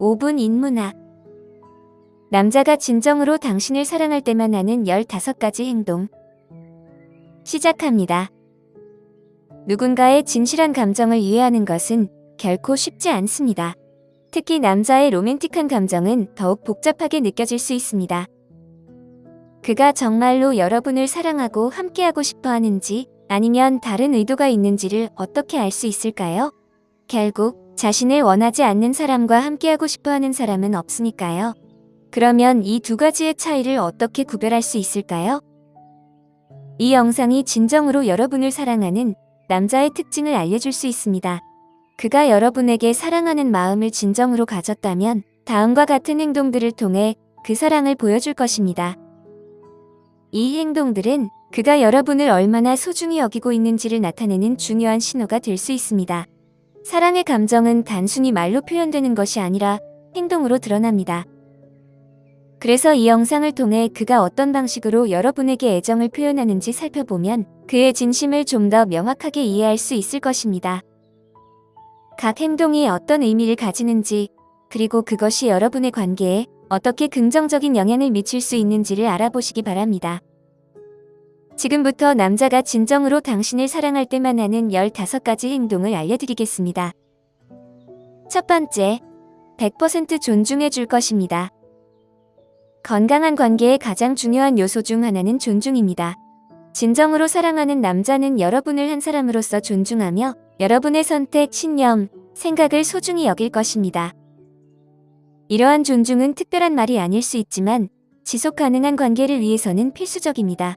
5분 인문학. 남자가 진정으로 당신을 사랑할 때만 하는 15가지 행동. 시작합니다. 누군가의 진실한 감정을 이해하는 것은 결코 쉽지 않습니다. 특히 남자의 로맨틱한 감정은 더욱 복잡하게 느껴질 수 있습니다. 그가 정말로 여러분을 사랑하고 함께하고 싶어 하는지 아니면 다른 의도가 있는지를 어떻게 알 수 있을까요? 결국 자신을 원하지 않는 사람과 함께하고 싶어 하는 사람은 없으니까요. 그러면 이 두 가지의 차이를 어떻게 구별할 수 있을까요? 이 영상이 진정으로 여러분을 사랑하는 남자의 특징을 알려줄 수 있습니다. 그가 여러분에게 사랑하는 마음을 진정으로 가졌다면 다음과 같은 행동들을 통해 그 사랑을 보여줄 것입니다. 이 행동들은 그가 여러분을 얼마나 소중히 여기고 있는지를 나타내는 중요한 신호가 될 수 있습니다. 사랑의 감정은 단순히 말로 표현되는 것이 아니라 행동으로 드러납니다. 그래서 이 영상을 통해 그가 어떤 방식으로 여러분에게 애정을 표현하는지 살펴보면 그의 진심을 좀 더 명확하게 이해할 수 있을 것입니다. 각 행동이 어떤 의미를 가지는지, 그리고 그것이 여러분의 관계에 어떻게 긍정적인 영향을 미칠 수 있는지를 알아보시기 바랍니다. 지금부터 남자가 진정으로 당신을 사랑할 때만 하는 15가지 행동을 알려드리겠습니다. 첫 번째, 100% 존중해 줄 것입니다. 건강한 관계의 가장 중요한 요소 중 하나는 존중입니다. 진정으로 사랑하는 남자는 여러분을 한 사람으로서 존중하며 여러분의 선택, 신념, 생각을 소중히 여길 것입니다. 이러한 존중은 특별한 말이 아닐 수 있지만 지속 가능한 관계를 위해서는 필수적입니다.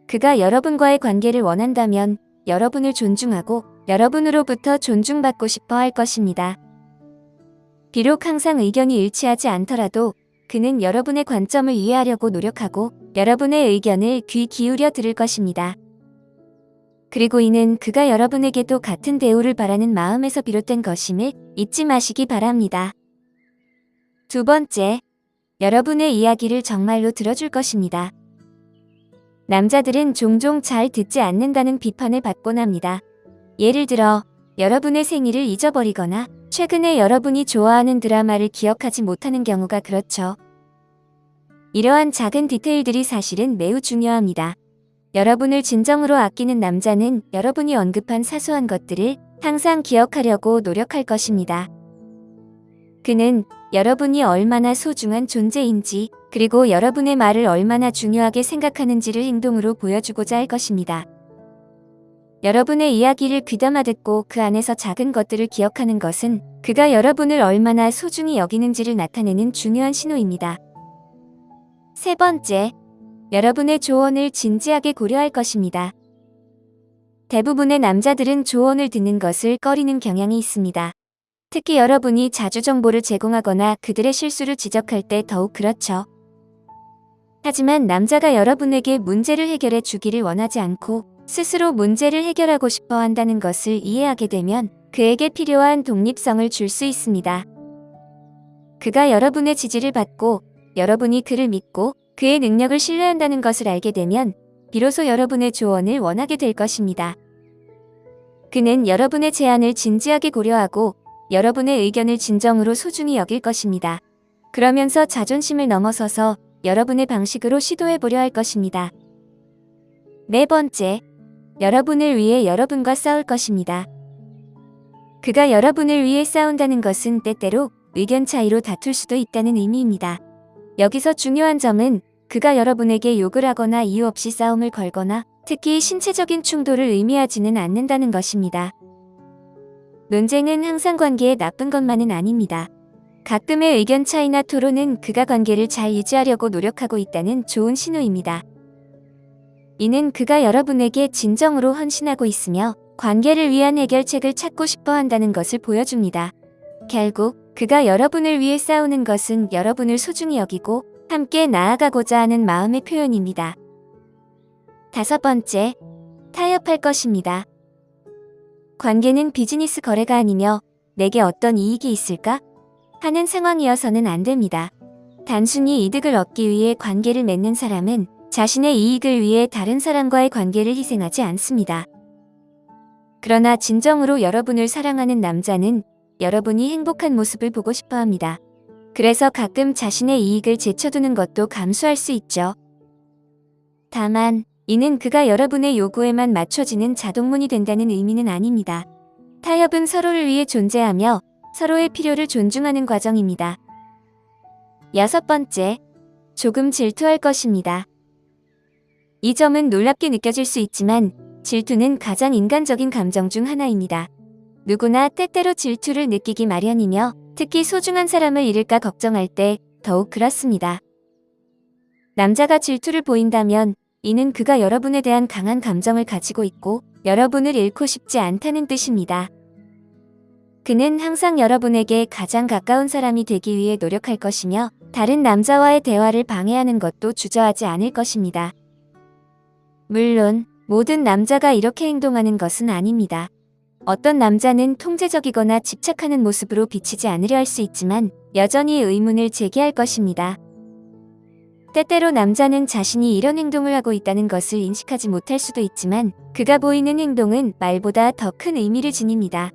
그가 여러분과의 관계를 원한다면 여러분을 존중하고 여러분으로부터 존중받고 싶어 할 것입니다. 비록 항상 의견이 일치하지 않더라도 그는 여러분의 관점을 이해하려고 노력하고 여러분의 의견을 귀 기울여 들을 것입니다. 그리고 이는 그가 여러분에게도 같은 대우를 바라는 마음에서 비롯된 것임을 잊지 마시기 바랍니다. 두 번째, 여러분의 이야기를 정말로 들어줄 것입니다. 남자들은 종종 잘 듣지 않는다는 비판을 받곤 합니다. 예를 들어, 여러분의 생일을 잊어버리거나 최근에 여러분이 좋아하는 드라마를 기억하지 못하는 경우가 그렇죠. 이러한 작은 디테일들이 사실은 매우 중요합니다. 여러분을 진정으로 아끼는 남자는 여러분이 언급한 사소한 것들을 항상 기억하려고 노력할 것입니다. 그는 여러분이 얼마나 소중한 존재인지, 그리고 여러분의 말을 얼마나 중요하게 생각하는지를 행동으로 보여주고자 할 것입니다. 여러분의 이야기를 귀담아 듣고 그 안에서 작은 것들을 기억하는 것은 그가 여러분을 얼마나 소중히 여기는지를 나타내는 중요한 신호입니다. 세 번째, 여러분의 조언을 진지하게 고려할 것입니다. 대부분의 남자들은 조언을 듣는 것을 꺼리는 경향이 있습니다. 특히 여러분이 자주 정보를 제공하거나 그들의 실수를 지적할 때 더욱 그렇죠. 하지만 남자가 여러분에게 문제를 해결해 주기를 원하지 않고 스스로 문제를 해결하고 싶어 한다는 것을 이해하게 되면 그에게 필요한 독립성을 줄 수 있습니다. 그가 여러분의 지지를 받고 여러분이 그를 믿고 그의 능력을 신뢰한다는 것을 알게 되면 비로소 여러분의 조언을 원하게 될 것입니다. 그는 여러분의 제안을 진지하게 고려하고 여러분의 의견을 진정으로 소중히 여길 것입니다. 그러면서 자존심을 넘어서서 여러분의 방식으로 시도해보려 할 것입니다. 네 번째, 여러분을 위해 여러분과 싸울 것입니다. 그가 여러분을 위해 싸운다는 것은 때때로 의견 차이로 다툴 수도 있다는 의미입니다. 여기서 중요한 점은 그가 여러분에게 욕을 하거나 이유 없이 싸움을 걸거나 특히 신체적인 충돌을 의미하지는 않는다는 것입니다. 논쟁은 항상 관계에 나쁜 것만은 아닙니다. 가끔의 의견 차이나 토론은 그가 관계를 잘 유지하려고 노력하고 있다는 좋은 신호입니다. 이는 그가 여러분에게 진정으로 헌신하고 있으며 관계를 위한 해결책을 찾고 싶어 한다는 것을 보여줍니다. 결국 그가 여러분을 위해 싸우는 것은 여러분을 소중히 여기고 함께 나아가고자 하는 마음의 표현입니다. 다섯 번째, 타협할 것입니다. 관계는 비즈니스 거래가 아니며 내게 어떤 이익이 있을까? 하는 상황이어서는 안 됩니다. 단순히 이득을 얻기 위해 관계를 맺는 사람은 자신의 이익을 위해 다른 사람과의 관계를 희생하지 않습니다. 그러나 진정으로 여러분을 사랑하는 남자는 여러분이 행복한 모습을 보고 싶어 합니다. 그래서 가끔 자신의 이익을 제쳐두는 것도 감수할 수 있죠. 다만 이는 그가 여러분의 요구에만 맞춰지는 자동문이 된다는 의미는 아닙니다. 타협은 서로를 위해 존재하며 서로의 필요를 존중하는 과정입니다. 6번째, 조금 질투할 것입니다. 이 점은 놀랍게 느껴질 수 있지만 질투는 가장 인간적인 감정 중 하나입니다. 누구나 때때로 질투를 느끼기 마련이며 특히 소중한 사람을 잃을까 걱정할 때 더욱 그렇습니다. 남자가 질투를 보인다면 이는 그가 여러분에 대한 강한 감정을 가지고 있고 여러분을 잃고 싶지 않다는 뜻입니다. 그는 항상 여러분에게 가장 가까운 사람이 되기 위해 노력할 것이며 다른 남자와의 대화를 방해하는 것도 주저하지 않을 것입니다. 물론 모든 남자가 이렇게 행동하는 것은 아닙니다. 어떤 남자는 통제적이거나 집착하는 모습으로 비치지 않으려 할 수 있지만 여전히 의문을 제기할 것입니다. 때때로 남자는 자신이 이런 행동을 하고 있다는 것을 인식하지 못할 수도 있지만 그가 보이는 행동은 말보다 더 큰 의미를 지닙니다.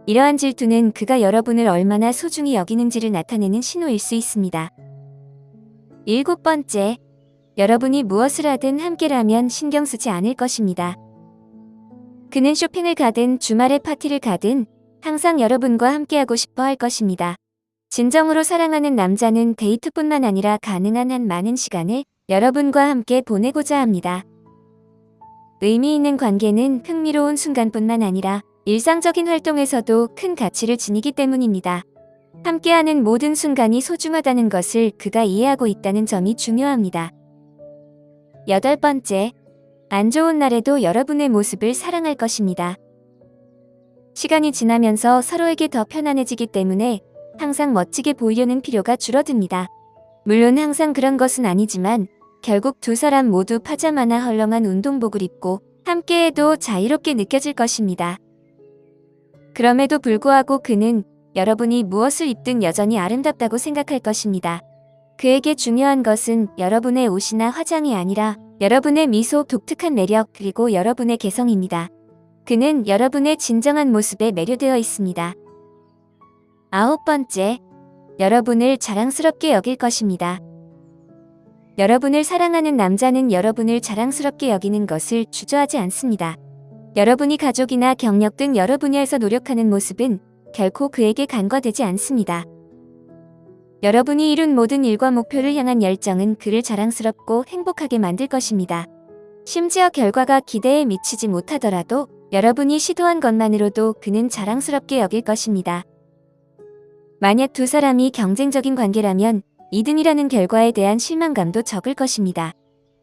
이러한 질투는 그가 여러분을 얼마나 소중히 여기는지를 나타내는 신호일 수 있습니다. 7번째, 여러분이 무엇을 하든 함께라면 신경 쓰지 않을 것입니다. 그는 쇼핑을 가든 주말에 파티를 가든 항상 여러분과 함께하고 싶어 할 것입니다. 진정으로 사랑하는 남자는 데이트뿐만 아니라 가능한 한 많은 시간을 여러분과 함께 보내고자 합니다. 의미 있는 관계는 흥미로운 순간뿐만 아니라 일상적인 활동에서도 큰 가치를 지니기 때문입니다. 함께하는 모든 순간이 소중하다는 것을 그가 이해하고 있다는 점이 중요합니다. 8번째, 안 좋은 날에도 여러분의 모습을 사랑할 것입니다. 시간이 지나면서 서로에게 더 편안해지기 때문에 항상 멋지게 보이려는 필요가 줄어듭니다. 물론 항상 그런 것은 아니지만 결국 두 사람 모두 파자마나 헐렁한 운동복을 입고 함께해도 자유롭게 느껴질 것입니다. 그럼에도 불구하고 그는 여러분이 무엇을 입든 여전히 아름답다고 생각할 것입니다. 그에게 중요한 것은 여러분의 옷이나 화장이 아니라 여러분의 미소, 독특한 매력, 그리고 여러분의 개성입니다. 그는 여러분의 진정한 모습에 매료되어 있습니다. 9번째, 여러분을 자랑스럽게 여길 것입니다. 여러분을 사랑하는 남자는 여러분을 자랑스럽게 여기는 것을 주저하지 않습니다. 여러분이 가족이나 경력 등 여러 분야에서 노력하는 모습은 결코 그에게 간과되지 않습니다. 여러분이 이룬 모든 일과 목표를 향한 열정은 그를 자랑스럽고 행복하게 만들 것입니다. 심지어 결과가 기대에 미치지 못하더라도 여러분이 시도한 것만으로도 그는 자랑스럽게 여길 것입니다. 만약 두 사람이 경쟁적인 관계라면 2등이라는 결과에 대한 실망감도 적을 것입니다.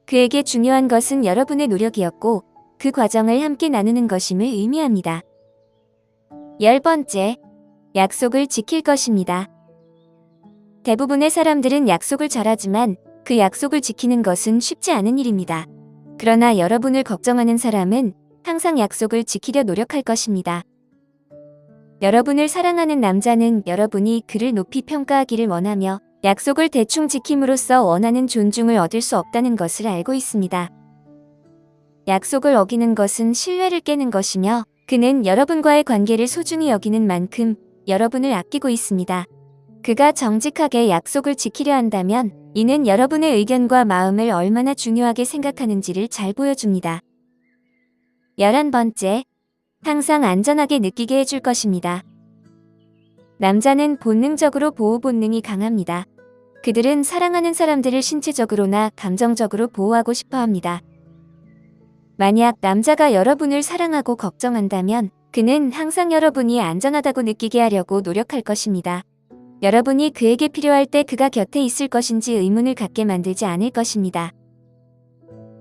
그에게 중요한 것은 여러분의 노력이었고 그 과정을 함께 나누는 것임을 의미합니다. 10번째, 약속을 지킬 것입니다. 대부분의 사람들은 약속을 잘하지만 그 약속을 지키는 것은 쉽지 않은 일입니다. 그러나 여러분을 걱정하는 사람은 항상 약속을 지키려 노력할 것입니다. 여러분을 사랑하는 남자는 여러분이 그를 높이 평가하기를 원하며 약속을 대충 지킴으로써 원하는 존중을 얻을 수 없다는 것을 알고 있습니다. 약속을 어기는 것은 신뢰를 깨는 것이며 그는 여러분과의 관계를 소중히 여기는 만큼 여러분을 아끼고 있습니다. 그가 정직하게 약속을 지키려 한다면 이는 여러분의 의견과 마음을 얼마나 중요하게 생각하는지를 잘 보여줍니다. 11번째, 항상 안전하게 느끼게 해줄 것입니다. 남자는 본능적으로 보호 본능이 강합니다. 그들은 사랑하는 사람들을 신체적으로나 감정적으로 보호하고 싶어 합니다. 만약 남자가 여러분을 사랑하고 걱정한다면 그는 항상 여러분이 안전하다고 느끼게 하려고 노력할 것입니다. 여러분이 그에게 필요할 때 그가 곁에 있을 것인지 의문을 갖게 만들지 않을 것입니다.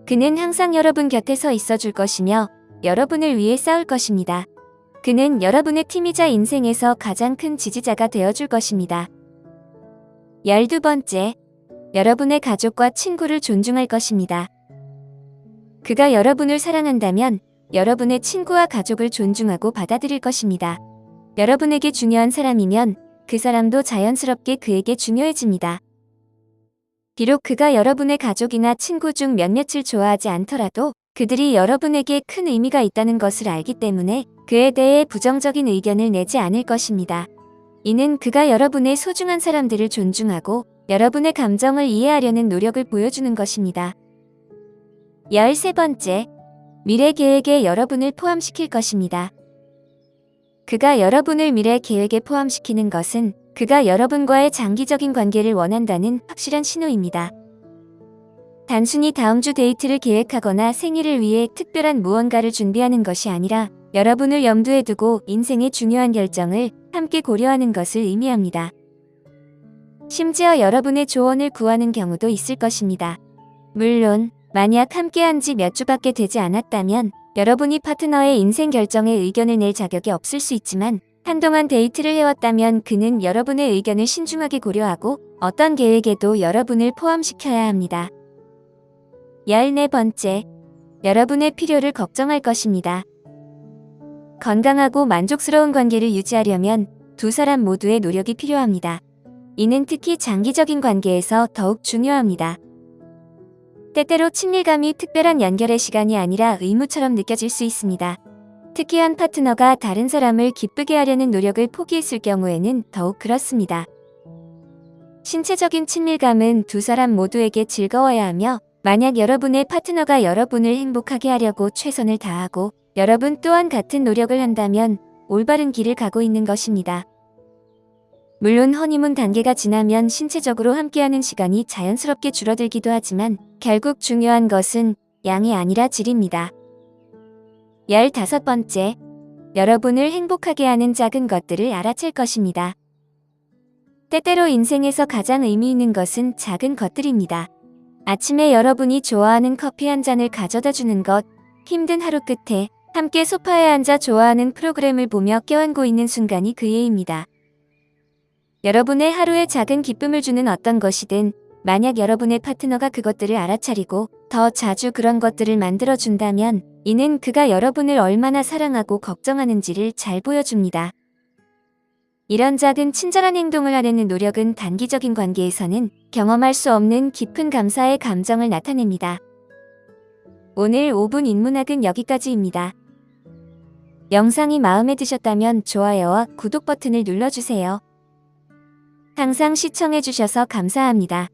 그는 항상 여러분 곁에 서 있어줄 것이며 여러분을 위해 싸울 것입니다. 그는 여러분의 팀이자 인생에서 가장 큰 지지자가 되어줄 것입니다. 12번째, 여러분의 가족과 친구를 존중할 것입니다. 그가 여러분을 사랑한다면 여러분의 친구와 가족을 존중하고 받아들일 것입니다. 여러분에게 중요한 사람이면 그 사람도 자연스럽게 그에게 중요해집니다. 비록 그가 여러분의 가족이나 친구 중 몇몇을 좋아하지 않더라도 그들이 여러분에게 큰 의미가 있다는 것을 알기 때문에 그에 대해 부정적인 의견을 내지 않을 것입니다. 이는 그가 여러분의 소중한 사람들을 존중하고 여러분의 감정을 이해하려는 노력을 보여주는 것입니다. 13번째, 미래 계획에 여러분을 포함시킬 것입니다. 그가 여러분을 미래 계획에 포함시키는 것은 그가 여러분과의 장기적인 관계를 원한다는 확실한 신호입니다. 단순히 다음 주 데이트를 계획하거나 생일을 위해 특별한 무언가를 준비하는 것이 아니라 여러분을 염두에 두고 인생의 중요한 결정을 함께 고려하는 것을 의미합니다. 심지어 여러분의 조언을 구하는 경우도 있을 것입니다. 물론 만약 함께한 지 몇 주밖에 되지 않았다면 여러분이 파트너의 인생 결정에 의견을 낼 자격이 없을 수 있지만 한동안 데이트를 해왔다면 그는 여러분의 의견을 신중하게 고려하고 어떤 계획에도 여러분을 포함시켜야 합니다. 14번째, 여러분의 필요를 걱정할 것입니다. 건강하고 만족스러운 관계를 유지하려면 두 사람 모두의 노력이 필요합니다. 이는 특히 장기적인 관계에서 더욱 중요합니다. 때때로 친밀감이 특별한 연결의 시간이 아니라 의무처럼 느껴질 수 있습니다. 특히 한 파트너가 다른 사람을 기쁘게 하려는 노력을 포기했을 경우에는 더욱 그렇습니다. 신체적인 친밀감은 두 사람 모두에게 즐거워야 하며 만약 여러분의 파트너가 여러분을 행복하게 하려고 최선을 다하고 여러분 또한 같은 노력을 한다면 올바른 길을 가고 있는 것입니다. 물론 허니문 단계가 지나면 신체적으로 함께하는 시간이 자연스럽게 줄어들기도 하지만 결국 중요한 것은 양이 아니라 질입니다. 15번째, 여러분을 행복하게 하는 작은 것들을 알아챌 것입니다. 때때로 인생에서 가장 의미 있는 것은 작은 것들입니다. 아침에 여러분이 좋아하는 커피 한 잔을 가져다 주는 것, 힘든 하루 끝에 함께 소파에 앉아 좋아하는 프로그램을 보며 껴안고 있는 순간이 그 예입니다. 여러분의 하루에 작은 기쁨을 주는 어떤 것이든 만약 여러분의 파트너가 그것들을 알아차리고 더 자주 그런 것들을 만들어준다면 이는 그가 여러분을 얼마나 사랑하고 걱정하는지를 잘 보여줍니다. 이런 작은 친절한 행동을 하려는 노력은 단기적인 관계에서는 경험할 수 없는 깊은 감사의 감정을 나타냅니다. 오늘 5분 인문학은 여기까지입니다. 영상이 마음에 드셨다면 좋아요와 구독 버튼을 눌러주세요. 항상 시청해주셔서 감사합니다.